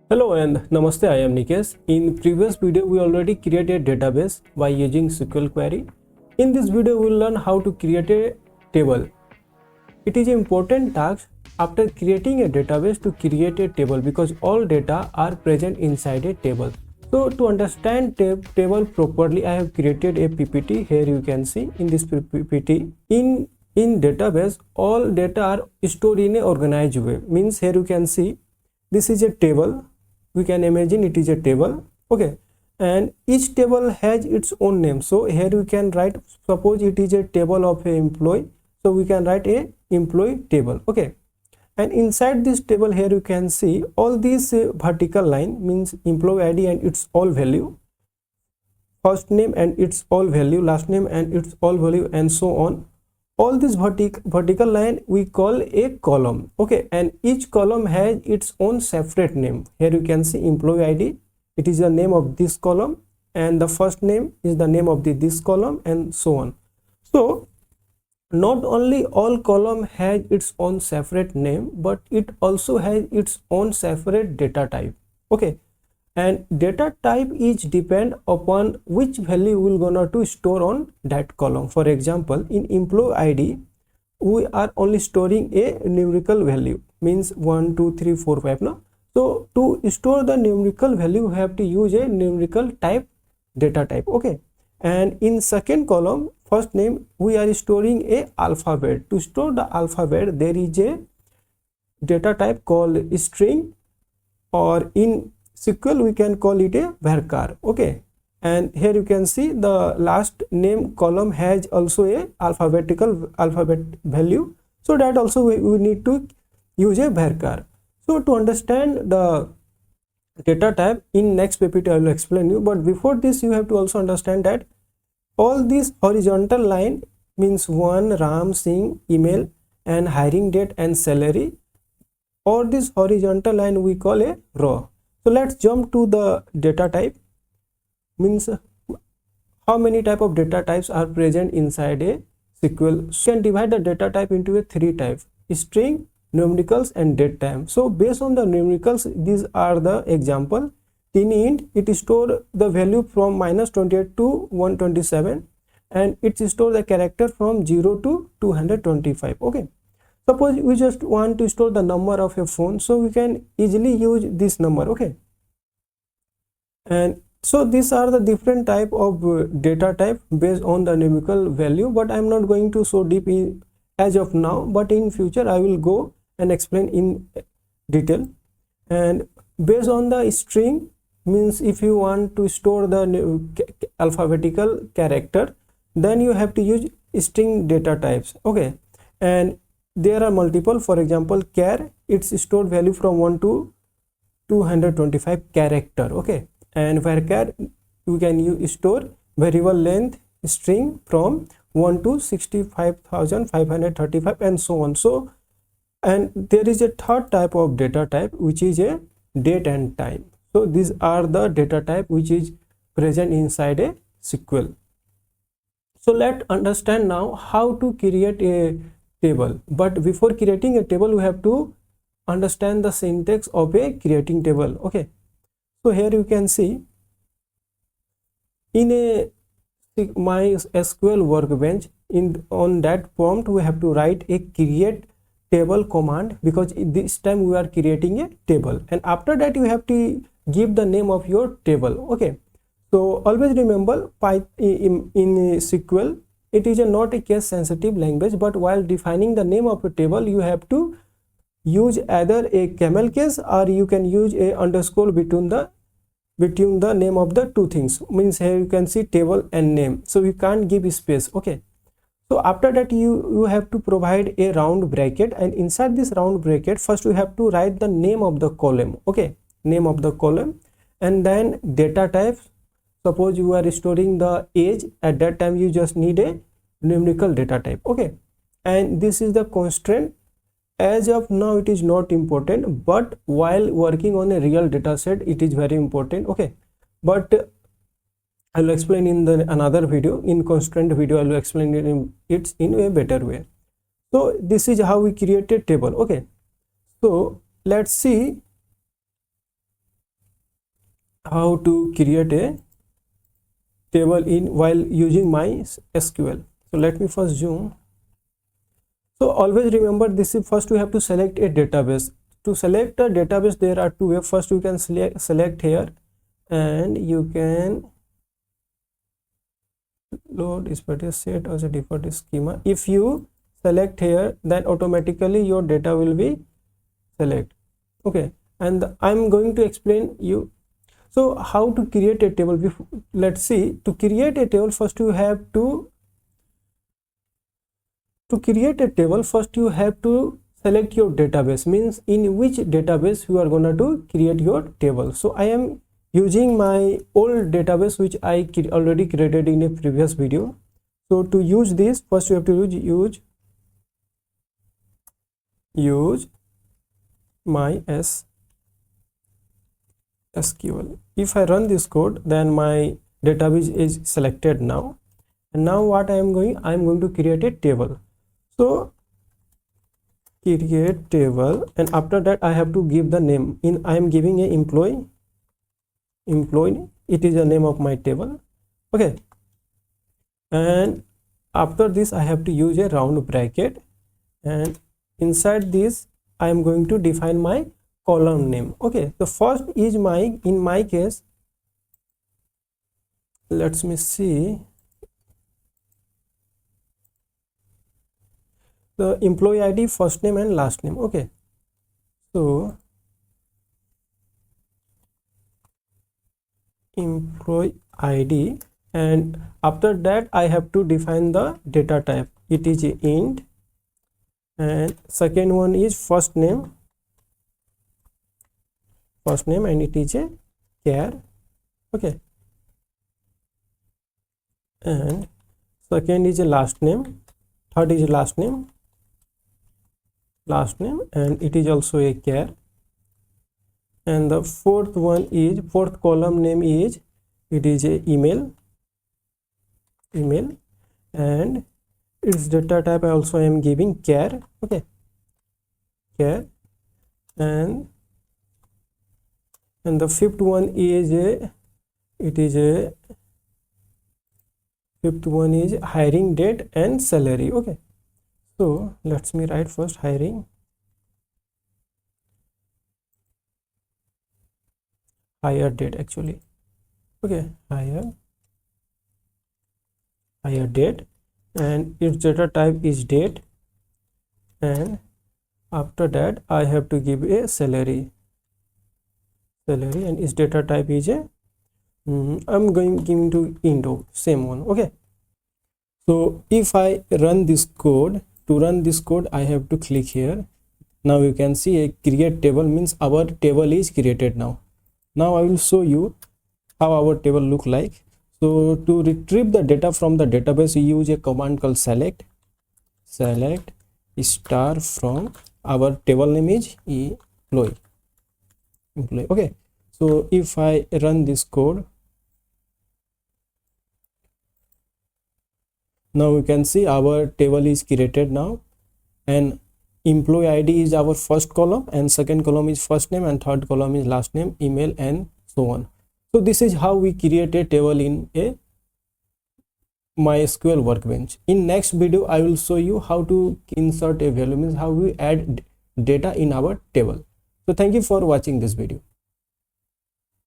Hello and Namaste, I am Nikesh. In previous video, we already created a database by using SQL query. In this video, we will learn how to create a table. It is an important task after creating a database to create a table because all data are present inside a table. So to understand table properly, I have created a PPT. Here you can see in this PPT. In database, all data are stored in a organized way. Means here you can see this is a table. We can imagine it is a table, okay, and each table has its own name. So here we can write, suppose it is a table of a employee, so we can write a employee table, okay. And inside this table, here you can see all these vertical line means employee ID and its all value, first name and its all value, last name and its all value, and so on. All this vertical line we call a column, okay, and each column has its own separate name. Here you can see employee ID, it is the name of this column, and the first name is the name of this column, and so on. So not only all column has its own separate name, but it also has its own separate data type, okay. And data type is depend upon which value we're gonna to store on that column. For example, in employee ID, we are only storing a numerical value, means 1 2 3 4 5. No, so to store the numerical value, we have to use a numerical type data type, okay. And in second column, first name, we are storing a alphabet. To store the alphabet, there is a data type called string, or in SQL we can call it a varchar, okay. And here you can see the last name column has also a alphabet value, so that also we need to use a varchar. So to understand the data type, in next PPT I will explain you, but before this you have to also understand that all this horizontal line means one Ram Singh email and hiring date and salary, or this horizontal line we call a row. So let's jump to the data type, means how many type of data types are present inside a SQL. So you can divide the data type into a three types: string, numericals, and date time. So based on the numericals, these are the example. In int, it store the value from -28 to 127, and it store the character from 0 to 225, okay. Suppose we just want to store the number of a phone, so we can easily use this number, okay. And so these are the different type of data type based on the numerical value, but I'm not going to so deep in as of now, but in future I will go and explain in detail. And based on the string, means if you want to store the alphabetical character, then you have to use string data types, okay. And there are multiple. For example, char, it's stored value from 1 to 225 character, okay. And varchar, you can store variable length string from 1 to 65,535, and so on. So, and there is a third type of data type, which is a date and time. So these are the data type which is present inside a SQL. So let's understand now how to create a table. But before creating a table, we have to understand the syntax of a creating table, okay. So here you can see in a MySQL workbench, on that prompt we have to write a create table command, because this time we are creating a table, and after that you have to give the name of your table, okay. So always remember, in SQL, it is not a case sensitive language, but while defining the name of a table, you have to use either a camel case, or you can use a underscore between the name of the two things. Means here you can see table and name, so you can't give space, okay. So after that you have to provide a round bracket, and inside this round bracket, first you have to write the name of the column, okay, name of the column, and then data type. Suppose you are storing the age, at that time you just need a numerical data type, okay. And this is the constraint. As of now it is not important, but while working on a real data set, it is very important, okay. But I will explain in the another video, in constraint video I will explain it in a better way. So this is how we create a table, okay. So let's see how to create a table in while using MySQL. So let me first zoom. So always remember, this is first we have to select a database. To select a database, there are two ways. First you can select here, and you can load spreadsheet as a default schema. If you select here, then automatically your data will be select. Okay, and I'm going to explain you. So how to create a table? Let's see. To create a table, first you have to create a table, first you have to select your database, means in which database you are gonna to create your table. So I am using my old database which I already created in a previous video. So to use this, first you have to use MySQL. If I run this code, then my database is selected now, and now what I am going to create a table. So create table, and after that I have to give the name. I am giving a employee, it is the name of my table. Okay, and after this I have to use a round bracket, and inside this I am going to define my column name. Okay, the first is in my case, let me see, the employee ID, first name and last name. Okay, so employee ID, and after that I have to define the data type. It is a int, and second one is first name, and it is a char. Okay, and second is a last name, third is last name, and it is also a char. And the fourth column name is, it is a email, and its data type I also am giving char. Okay, char. And the fifth one is hiring date and salary. Okay, so let me write first hire date actually. Okay, hire date, and its data type is date, and after that I have to give a salary, and its data type is a I'm giving to int, same one. Okay, so if I run this code, to run this code I have to click here. Now you can see a create table, means our table is created now. Now I will show you how our table look like. So to retrieve the data from the database, we use a command called select star from our table name is employee. Okay, so if I run this code, now you can see our table is created now, and employee ID is our first column, and second column is first name, and third column is last name, email, and so on. So this is how we create a table in a MySQL workbench. In next video I will show you how to insert a value, means how we add data in our table. So thank you for watching this video.